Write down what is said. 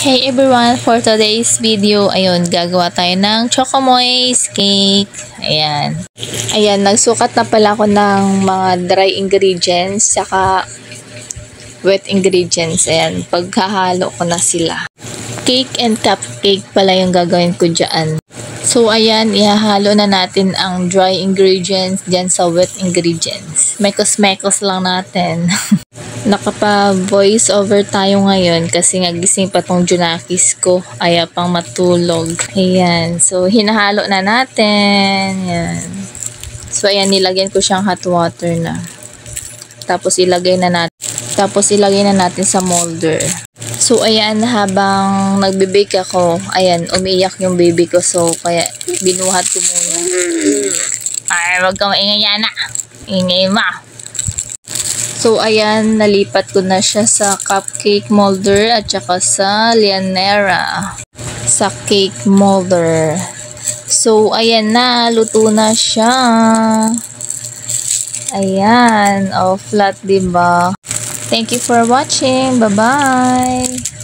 Hey everyone, for today's video, ayun, gagawa tayo ng Chocomoy's cake. Ayan. Ayan, nagsukat na pala ako ng mga dry ingredients, saka wet ingredients. Ayan, pagkahalo ko na sila. Cake and cupcake pala yung gagawin ko dyan. So, ayan, ihahalo na natin ang dry ingredients dyan sa wet ingredients. Mekos-mekos lang natin. Nakapa-voice over tayo ngayon kasi nagising pa tong Junakis ko. Ayaw pang matulog. Ayan. So, hinahalo na natin. Ayan. So, ayan, nilagyan ko siyang hot water na. Tapos, ilagay na natin sa molder. So, ayan, habang nagbe-bake ako, ayan, umiiyak yung baby ko. So, kaya, binuhat ko muna. Ay, wag kang maingay, Yana. Ingay ma. So, ayan, nalipat ko na siya sa cupcake molder at saka sa Llanera sa cake molder. So, ayan na, luto na siya. Ayan, flat, diba? Thank you for watching. Bye-bye!